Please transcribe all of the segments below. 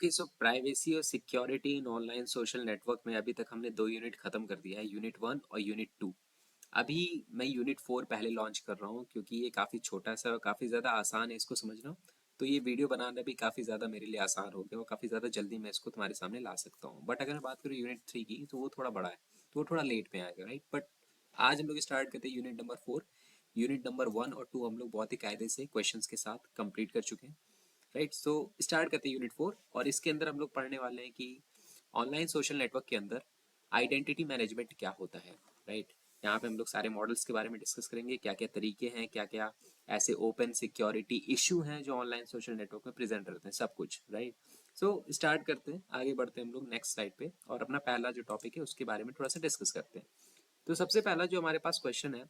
Okay, सो privacy और security in online social network में अभी तक हमने 2 यूनिट खत्म कर दिया है, यूनिट 1 और यूनिट 2। अभी मैं यूनिट 4 पहले लॉन्च कर रहा हूँ क्योंकि ये काफ़ी छोटा सा और काफ़ी ज़्यादा आसान है इसको समझना। तो ये वीडियो बनाना भी काफ़ी ज़्यादा मेरे लिए आसान हो गया और काफ़ी ज़्यादा जल्दी मैं इसको तुम्हारे सामने ला सकता हूँ। बट अगर मैं बात करूँ यूनिट 3 की तो वो थोड़ा बड़ा है, तो वो थोड़ा लेट में आएगा, राइट। बट आज हम लोग स्टार्ट करते हैं यूनिट नंबर 4। यूनिट नंबर 1 और 2 हम लोग बहुत ही कायदे से क्वेश्चंस के साथ कंप्लीट कर चुके हैं, राइट। सो स्टार्ट करते हैं यूनिट 4 और इसके अंदर हम लोग पढ़ने वाले हैं कि ऑनलाइन सोशल नेटवर्क के अंदर आइडेंटिटी मैनेजमेंट क्या होता है, राइट। यहाँ पे हम लोग सारे मॉडल्स के बारे में डिस्कस करेंगे, क्या क्या तरीके हैं, क्या क्या ऐसे ओपन सिक्योरिटी इशू हैं जो ऑनलाइन सोशल नेटवर्क में प्रेजेंट रहते हैं, सब कुछ, राइट। सो स्टार्ट करते हैं, आगे बढ़ते हैं हम लोग नेक्स्ट स्लाइड पे और अपना पहला जो टॉपिक है उसके बारे में थोड़ा सा डिस्कस करते हैं। तो सबसे पहला जो हमारे पास क्वेश्चन है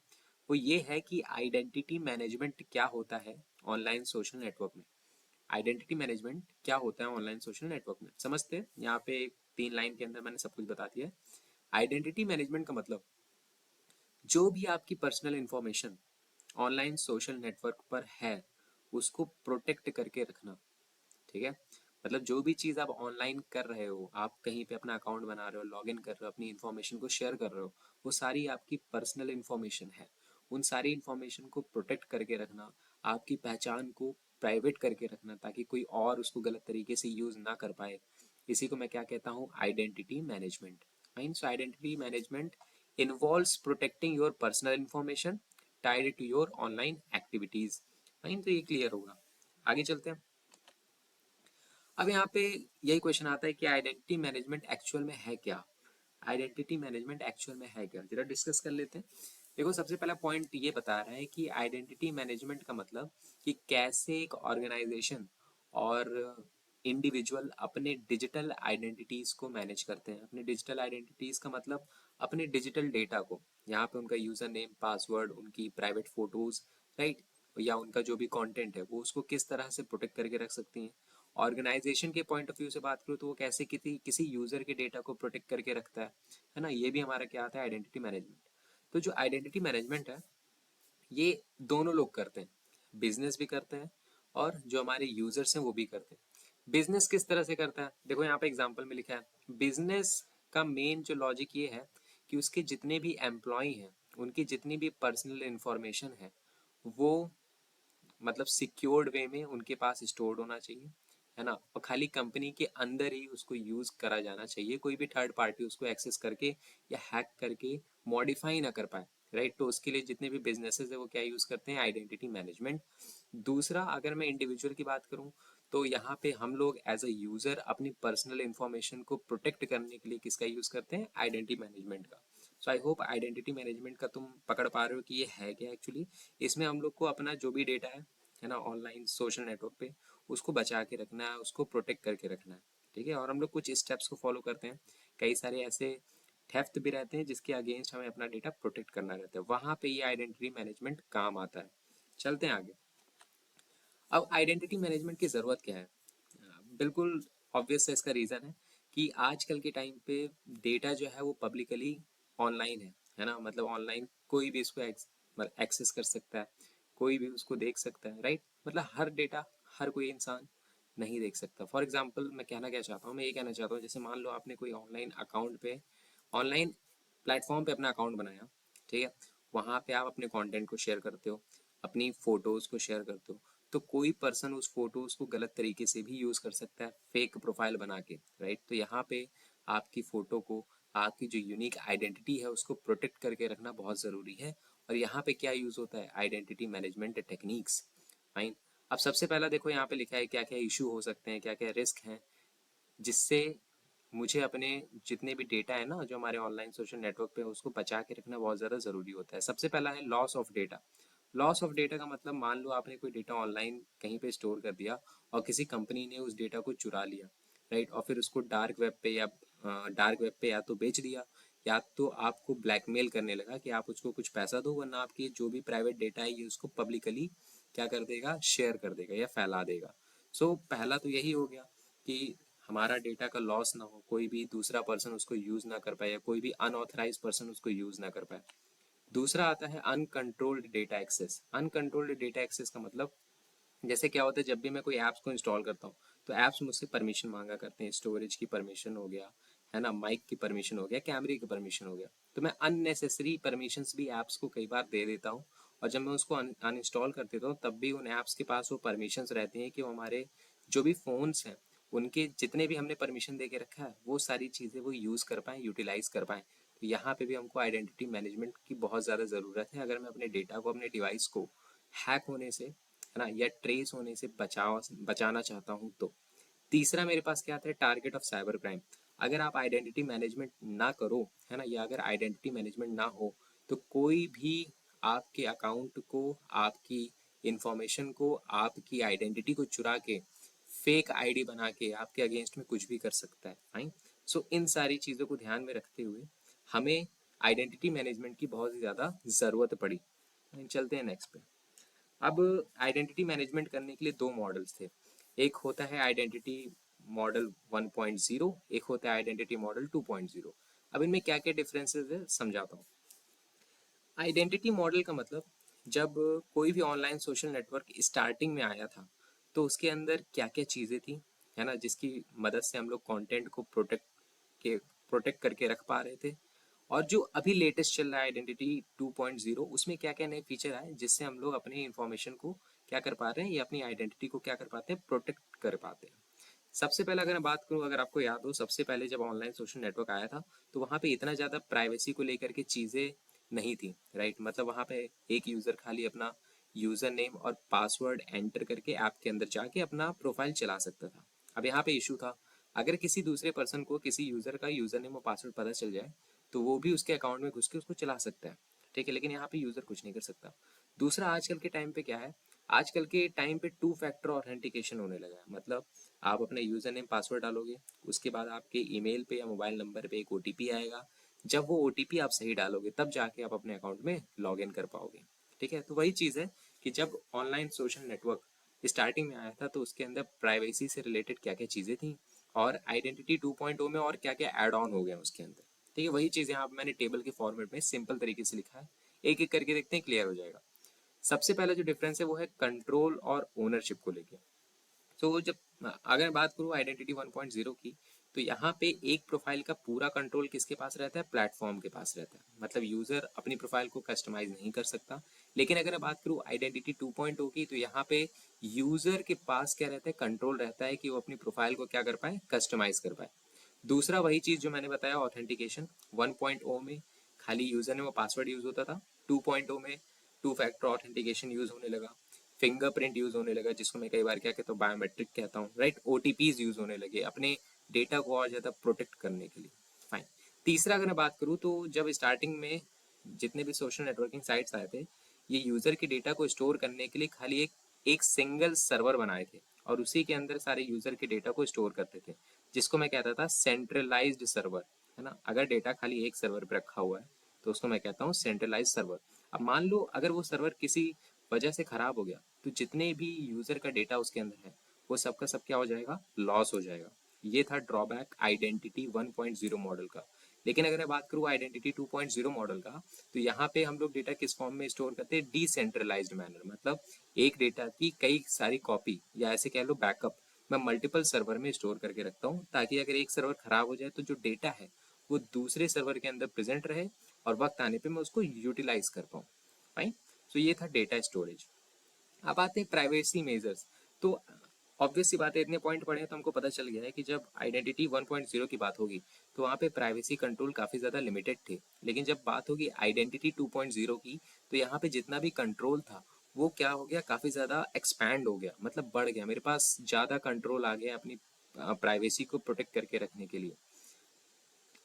वो ये है कि आइडेंटिटी मैनेजमेंट क्या होता है ऑनलाइन सोशल नेटवर्क में। आइडेंटिटी मैनेजमेंट क्या होता है ऑनलाइन सोशल नेटवर्क में, समझते हैं। यहाँ पे 3 लाइन के अंदर मैंने सब कुछ बता दिया है। आइडेंटिटी मैनेजमेंट का मतलब जो भी आपकी personal information online social network पर है उसको प्रोटेक्ट करके रखना, ठीक है। मतलब जो भी चीज़ आप ऑनलाइन कर रहे हो, आप कहीं पे अपना अकाउंट बना रहे हो, लॉगिन कर रहे हो, अपनी इंफॉर्मेशन को शेयर कर रहे हो, वो सारी आपकी पर्सनल इंफॉर्मेशन है। उन सारी इंफॉर्मेशन को प्रोटेक्ट करके रखना, आपकी पहचान को प्राइवेट करके रखना ताकि कोई और उसको गलत तरीके से यूज ना कर पाए, इसी को मैं क्या कहता हूँ, identity management. Means identity management involves protecting your personal information tied to your online activities. तो ये क्लियर होगा, आगे चलते हैं। अब यहाँ पे यही क्वेश्चन आता है कि आइडेंटिटी मैनेजमेंट एक्चुअल में है क्या। आइडेंटिटी मैनेजमेंट एक्चुअल में है क्या, जरा डिस्कस कर लेते हैं। देखो, सबसे पहला पॉइंट ये बता रहा है कि आइडेंटिटी मैनेजमेंट का मतलब कि कैसे एक ऑर्गेनाइजेशन और इंडिविजुअल अपने डिजिटल आइडेंटिटीज को मैनेज करते हैं। अपने डिजिटल आइडेंटिटीज का मतलब अपने डिजिटल डेटा को, यहाँ पे उनका यूजर नेम, पासवर्ड, उनकी प्राइवेट फोटोज, राइट, या उनका जो भी कंटेंट है वो उसको किस तरह से प्रोटेक्ट करके रख सकती हैं। ऑर्गेनाइजेशन के पॉइंट ऑफ व्यू से बात करूँ तो वो कैसे किसी किसी यूजर के डेटा को प्रोटेक्ट करके रखता है ना। ये भी हमारा क्या आता है, आइडेंटिटी मैनेजमेंट। तो जो आइडेंटिटी मैनेजमेंट है ये दोनों लोग करते हैं, बिजनेस भी करते हैं और जो हमारे यूजर्स हैं वो भी करते हैं। बिजनेस किस तरह से करता है, देखो यहाँ पे एग्जांपल में लिखा है। बिजनेस का मेन जो लॉजिक ये है कि उसके जितने भी एम्प्लॉय हैं, उनकी जितनी भी पर्सनल इंफॉर्मेशन है वो मतलब सिक्योर्ड वे में उनके पास स्टोर्ड होना चाहिए, है ना। और खाली कंपनी के अंदर ही उसको यूज करा जाना चाहिए, कोई भी थर्ड पार्टी उसको एक्सेस करके या हैक करके मॉडिफाई ना कर पाए, राइट। तो उसके लिए जितने भी बिजनेसेस है वो क्या यूज करते हैं, आइडेंटिटी मैनेजमेंट। दूसरा, अगर मैं इंडिविजुअल की बात करूं तो यहाँ पे हम लोग एज अ यूजर अपनी पर्सनल इंफॉर्मेशन को प्रोटेक्ट करने के लिए किसका यूज करते हैं, आइडेंटिटी मैनेजमेंट का। सो आई होप आइडेंटिटी मैनेजमेंट का तुम पकड़ पा रहे हो कि ये है क्या एक्चुअली। इसमें हम लोग को अपना जो भी डेटा है ना ऑनलाइन सोशल नेटवर्क पे, उसको बचा के रखना है, उसको प्रोटेक्ट करके रखना है, ठीक है। और हम लोग कुछ स्टेप्स को फॉलो करते हैं। कई सारे ऐसे थेफ्ट भी रहते हैं जिसके अगेंस्ट हमें अपना डेटा प्रोटेक्ट करना रहता है, वहां पे ये आइडेंटिटी मैनेजमेंट काम आता है। चलते हैं आगे। अब आइडेंटिटी मैनेजमेंट की ज़रूरत क्या है, बिल्कुल ऑब्वियस है। इसका रीज़न है कि आजकल के टाइम पे डेटा जो है वो पब्लिकली ऑनलाइन है ना। मतलब ऑनलाइन कोई भी इसको एक्सेस कर सकता है, कोई भी उसको देख सकता है, राइट। मतलब हर डेटा हर कोई इंसान नहीं देख सकता। फॉर एग्जाम्पल मैं कहना क्या चाहता हूँ, मैं ये कहना चाहता हूँ, जैसे मान लो आपने कोई ऑनलाइन अकाउंट पे, ऑनलाइन प्लेटफॉर्म पे अपना अकाउंट बनाया, ठीक है। वहाँ पे आप अपने कंटेंट को शेयर करते हो, अपनी फोटोज को शेयर करते हो, तो कोई पर्सन उस फोटोज को गलत तरीके से भी यूज कर सकता है, फेक प्रोफाइल बना के, राइट। तो यहाँ पे आपकी फोटो को, आपकी जो यूनिक आइडेंटिटी है उसको प्रोटेक्ट करके रखना बहुत ज़रूरी है। और यहाँ पे क्या यूज़ होता है, आइडेंटिटी मैनेजमेंट टेक्निक्स, फाइन। अब सबसे पहला देखो यहाँ पे लिखा है क्या क्या इशू हो सकते हैं, क्या क्या रिस्क हैं जिससे मुझे अपने जितने भी डेटा है ना जो हमारे ऑनलाइन सोशल नेटवर्क पे उसको बचा के रखना बहुत ज़्यादा ज़रूरी होता है। सबसे पहला है loss of data. Loss of data का मतलब, मान लो आपने कोई डेटा ऑनलाइन कहीं पे स्टोर कर दिया और किसी कंपनी ने उस डेटा को चुरा लिया, राइट, और फिर उसको डार्क वेब पे या तो बेच दिया या तो आपको ब्लैकमेल करने लगा कि आप उसको कुछ पैसा दो वरना आपकी जो भी प्राइवेट डेटा है ये उसको पब्लिकली क्या कर देगा, शेयर कर देगा या फैला देगा। सो पहला तो यही हो गया कि हमारा डेटा का लॉस ना हो, कोई भी दूसरा पर्सन उसको यूज ना कर पाए या कोई भी अनऑथराइज पर्सन उसको यूज ना कर पाए। दूसरा आता है uncontrolled data access. Uncontrolled data access का मतलब, जैसे क्या होता है, जब भी मैं कोई ऐप्स को इंस्टॉल करता हूँ तो तो ऐप्स मुझसे परमिशन मांगा करते हैं, स्टोरेज की परमिशन हो गया, है ना, माइक की परमिशन हो गया, कैमरे की परमिशन हो गया। तो मैं अननेसेसरी परमिशंस भी ऐप्स को कई बार दे देता हूँ, और जब मैं उसको अनइंस्टॉल कर देता हूँ तब भी उन ऐप्स के पास वो परमिशंस रहती हैं कि वो हमारे जो भी फ़ोन्स हैं उनके जितने भी हमने परमिशन दे के रखा है वो सारी चीज़ें वो यूज़ कर पाएँ, यूटिलाइज़ कर पाएँ। तो यहाँ पे भी हमको आइडेंटिटी मैनेजमेंट की बहुत ज़्यादा ज़रूरत है, अगर मैं अपने डेटा को, अपने डिवाइस को हैक होने से, है ना, या ट्रेस होने से बचाना चाहता हूँ तो। तीसरा मेरे पास क्या आता है, टारगेट ऑफ साइबर क्राइम। अगर आप आइडेंटिटी मैनेजमेंट ना करो, है ना, या अगर आइडेंटिटी मैनेजमेंट ना हो तो कोई भी आपके अकाउंट को, आपकी इंफॉर्मेशन को, आपकी आइडेंटिटी को चुरा के फेक आईडी बना के आपके अगेंस्ट में कुछ भी कर सकता है। फाइन। सो इन सारी चीज़ों को ध्यान में रखते हुए हमें आइडेंटिटी मैनेजमेंट की बहुत ही ज़्यादा ज़रूरत पड़ी। चलते हैं नेक्स्ट पे। अब आइडेंटिटी मैनेजमेंट करने के लिए दो मॉडल्स थे। एक होता है आइडेंटिटी मॉडल 1.0, एक होता है आइडेंटिटी मॉडल 2.0। अब इनमें क्या क्या डिफरेंसेस है समझाता हूँ। आइडेंटिटी मॉडल का मतलब, जब कोई भी ऑनलाइन सोशल नेटवर्क स्टार्टिंग में आया था तो उसके अंदर क्या क्या चीज़ें थी, है ना, जिसकी मदद से हम लोग कंटेंट को प्रोटेक्ट करके रख पा रहे थे। और जो अभी लेटेस्ट चल रहा है आइडेंटिटी 2.0, उसमें क्या क्या नए फीचर आए जिससे हम लोग अपनी इंफॉर्मेशन को क्या कर पा रहे हैं, या अपनी आइडेंटिटी को क्या कर पाते हैं, प्रोटेक्ट कर पाते हैं। सबसे पहले अगर मैं बात करूं, अगर आपको याद हो, सबसे पहले जब ऑनलाइन सोशल नेटवर्क आया था तो वहाँ पे इतना ज़्यादा प्राइवेसी को लेकर के चीज़ें नहीं थी, राइट। मतलब वहाँ पे एक यूज़र खाली अपना यूज़र नेम और पासवर्ड एंटर करके ऐप के अंदर जाके अपना प्रोफाइल चला सकता था। अब यहाँ पे इशू था, अगर किसी दूसरे पर्सन को किसी यूज़र का यूज़र नेम और पासवर्ड पता चल जाए तो वो भी उसके अकाउंट में घुस के उसको चला सकता है, ठीक है, लेकिन यहाँ पे यूज़र कुछ नहीं कर सकता। दूसरा, आजकल के टाइम पे क्या है, आजकल के टाइम पे टू फैक्टर ऑथेंटिकेशन होने लगा है। मतलब आप अपने यूज़र नेम पासवर्ड डालोगे, उसके बाद आपके ईमेल पे या मोबाइल नंबर पे एक ओटीपी आएगा। जब वो ओटीपी आप सही डालोगे तब जाके आप अपने अकाउंट में लॉग इन कर पाओगे, ठीक है। तो वही चीज़ है कि जब ऑनलाइन सोशल नेटवर्क स्टार्टिंग में आया था तो उसके अंदर प्राइवेसी से रिलेटेड क्या क्या चीज़ें थी, और आइडेंटिटी 2.0 में और क्या क्या एड ऑन हो गया उसके अंदर, ठीक है। वही चीज़ यहाँ पे मैंने टेबल के फॉर्मेट में सिंपल तरीके से लिखा है, एक एक करके देखते हैं, क्लियर हो जाएगा। सबसे पहला जो डिफरेंस है वो है कंट्रोल और ओनरशिप को लेके। तो जब अगर बात करूँ आइडेंटिटी 1.0 की, तो यहाँ पे एक प्रोफाइल का पूरा कंट्रोल किसके पास रहता है, प्लेटफॉर्म के पास रहता है। मतलब यूजर अपनी प्रोफाइल को कस्टमाइज नहीं कर सकता। लेकिन अगर बात करूँ आइडेंटिटी 2.0 की, तो यहाँ पे यूजर के पास क्या रहता है, कंट्रोल रहता है कि वो अपनी प्रोफाइल को क्या कर पाए, कस्टमाइज कर पाए। दूसरा वही चीज़ जो मैंने बताया, ऑथेंटिकेशन 1.0 में खाली यूजर नेम और पासवर्ड यूज होता था, 2.0 में टू फैक्टर ऑथेंटिकेशन यूज होने लगा, फिंगरप्रिंट यूज होने लगा, जिसको मैं कई बार क्या कहता हूँ, बायोमेट्रिक कहता हूँ, राइट। ओटीपीज यूज होने लगे अपने डेटा को और ज़्यादा प्रोटेक्ट करने के लिए। फाइन। तीसरा अगर मैं बात करूँ, तो जब स्टार्टिंग में जितने भी सोशल नेटवर्किंग साइट्स आए थे, ये यूज़र के डेटा को स्टोर करने के लिए खाली एक सिंगल सर्वर बनाए थे, और उसी के अंदर सारे यूज़र के डेटा को स्टोर करते थे, जिसको मैं कहता था सेंट्रलाइज्ड सर्वर, है ना। अगर डेटा खाली एक सर्वर पर रखा हुआ है तो उसको मैं कहता हूँ सेंट्रलाइज सर्वर। अब मान लो अगर वो सर्वर किसी वजह से खराब हो गया तो जितने भी यूजर का डेटा उसके अंदर है वो सबका सब क्या हो जाएगा, लॉस हो जाएगा। ये था ड्रॉबैक आइडेंटिटी 1.0 मॉडल का। लेकिन अगर मैं बात करूँ आइडेंटिटी 2.0 मॉडल का, तो यहाँ पे हम लोग डेटा किस फॉर्म में स्टोर करते हैं, डिसेंट्रलाइज्ड मैनर। मतलब एक डेटा की कई सारी कॉपी, या ऐसे कह लो बैकअप, मैं मल्टीपल सर्वर में स्टोर करके रखता हूँ, ताकि अगर एक सर्वर खराब हो जाए तो जो डेटा है वो दूसरे सर्वर के अंदर प्रेजेंट रहे, और वक्त आने पे मैं उसको यूटिलाइज कर पाऊँ। फाइन। सो ये था डेटा स्टोरेज। अब आते हैं प्राइवेसी मेजर्स। तो ऑब्वियस सी बात है, इतने पॉइंट पढ़े हैं तो हमको पता चल गया है कि जब आइडेंटिटी 1.0 की बात होगी तो वहाँ पे प्राइवेसी कंट्रोल काफ़ी ज़्यादा लिमिटेड थे। लेकिन जब बात होगी आइडेंटिटी 2.0 की, तो यहाँ पे जितना भी कंट्रोल था वो क्या हो गया, काफ़ी ज़्यादा एक्सपैंड हो गया, मतलब बढ़ गया। मेरे पास ज़्यादा कंट्रोल आ गया अपनी प्राइवेसी को प्रोटेक्ट करके रखने के लिए।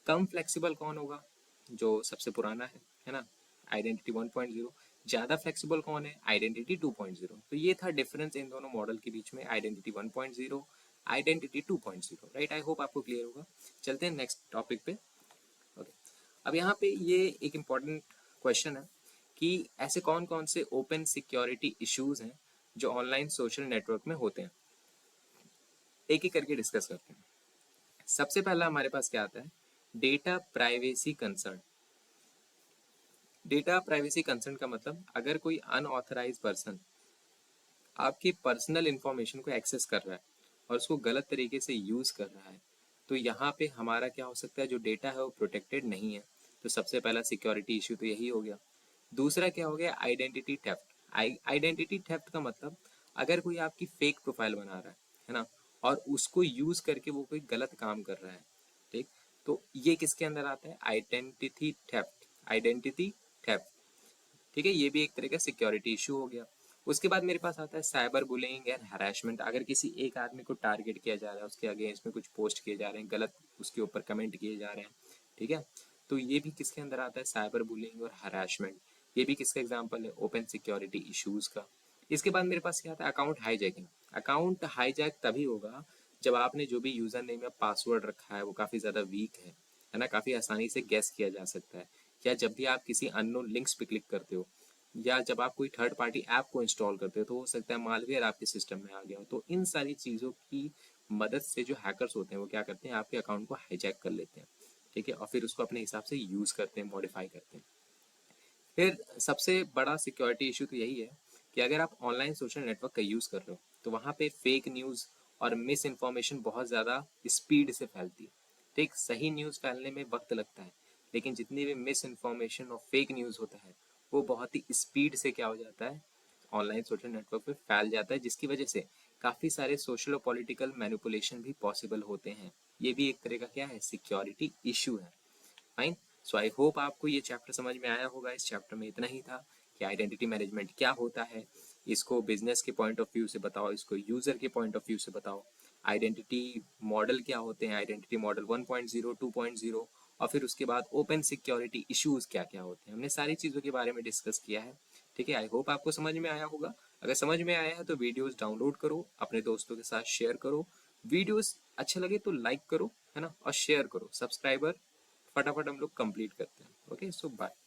कम फ्लेक्सिबल कौन होगा, जो सबसे पुराना है ना, आइडेंटिटी 1.0। ज़्यादा फ्लेक्सिबल कौन है, आइडेंटिटी 2.0। तो ये था डिफरेंस इन दोनों मॉडल के बीच में, identity 1.0, identity 2.0, right. I hope आपको क्लियर होगा। चलते हैं नेक्स्ट टॉपिक पे। ओके। अब यहाँ पे ये एक इम्पॉर्टेंट क्वेश्चन है कि ऐसे कौन कौन से ओपन सिक्योरिटी इश्यूज हैं जो ऑनलाइन सोशल नेटवर्क में होते हैं, एक एक करके डिस्कस करते हैं। सबसे पहला हमारे पास क्या आता है, data privacy concern. Data privacy concern का मतलब, अगर कोई अनऑथराइज पर्सन आपकी पर्सनल इंफॉर्मेशन को एक्सेस कर रहा है और उसको गलत तरीके से यूज़ कर रहा है, तो यहाँ पे हमारा क्या हो सकता है, जो डेटा है वो प्रोटेक्टेड नहीं है। तो सबसे पहला सिक्योरिटी इशू तो यही हो गया। दूसरा क्या हो गया, आइडेंटिटी थेफ्ट। आइडेंटिटी थेफ्ट का मतलब, अगर कोई आपकी फेक प्रोफाइल बना रहा है ना, और उसको यूज करके वो कोई गलत काम कर रहा है, ठीक, तो ये किसके अंदर आता है, आइडेंटिटी थेफ्ट। आइडेंटिटी थेफ्ट, ठीक है, ये भी एक तरह का सिक्योरिटी इशू हो गया। उसके बाद मेरे पास आता है साइबर बुलिंग एंड हरासमेंट। अगर किसी एक आदमी को टारगेट किया जा रहा है, उसके अगेंस्ट में कुछ पोस्ट किए जा रहे हैं, गलत उसके ऊपर कमेंट किए जा रहे हैं, ठीक है, तो ये भी किसके अंदर आता है, साइबर बुलिंग और हरासमेंट। ये भी किसका एग्जाम्पल है, ओपन सिक्योरिटी इशूज का। इसके बाद मेरे पास क्या आता है, अकाउंट हाईजैकिंग। अकाउंट हाईजैक तभी होगा जब आपने जो भी यूजर नेम या पासवर्ड रखा है वो काफ़ी ज़्यादा वीक है ना, काफ़ी आसानी से गैस किया जा सकता है, या जब भी आप किसी अननोन लिंक्स पे क्लिक करते हो, या जब आप कोई थर्ड पार्टी ऐप को इंस्टॉल करते हो, तो हो सकता है मालवेयर आपके सिस्टम में आ गया हो। तो इन सारी चीज़ों की मदद से जो हैकर्स होते हैं वो क्या करते हैं, आपके अकाउंट को हाईजैक कर लेते हैं, ठीक है, और फिर उसको अपने हिसाब से यूज़ करते हैं, मॉडिफाई करते हैं। फिर सबसे बड़ा सिक्योरिटी इशू तो यही है कि अगर आप ऑनलाइन सोशल नेटवर्क का यूज़ कर रहे हो, तो वहाँ पे फेक न्यूज़ और मिस इन्फॉर्मेशन बहुत ज़्यादा स्पीड से फैलती है, ठीक, सही न्यूज़ फैलने में वक्त लगता है, लेकिन जितनी भी मिस इन्फॉर्मेशन और फेक न्यूज़ होता है वो बहुत ही स्पीड से क्या हो जाता है, ऑनलाइन सोशल नेटवर्क पे फैल जाता है, जिसकी वजह से काफ़ी सारे सोशल और पॉलिटिकल मैनिपुलेशन भी पॉसिबल होते हैं। ये भी एक तरह का क्या है, सिक्योरिटी इशू है। फाइन। सो आई होप आपको ये चैप्टर समझ में आया होगा। इस चैप्टर में इतना ही था कि आइडेंटिटी मैनेजमेंट क्या होता है, इसको बिजनेस के पॉइंट ऑफ व्यू से बताओ, इसको यूजर के पॉइंट ऑफ व्यू से बताओ, आइडेंटिटी मॉडल क्या होते हैं, आइडेंटिटी मॉडल 1.0 2.0, और फिर उसके बाद ओपन सिक्योरिटी इश्यूज क्या क्या होते हैं। हमने सारी चीज़ों के बारे में डिस्कस किया है, ठीक है। आई होप आपको समझ में आया होगा। अगर समझ में आया है तो वीडियोस डाउनलोड करो, अपने दोस्तों के साथ शेयर करो, वीडियोस अच्छे लगे तो लाइक करो, है ना, और शेयर करो। सब्सक्राइबर फटाफट हम लोग कंप्लीट करते हैं। ओके, सो बाय।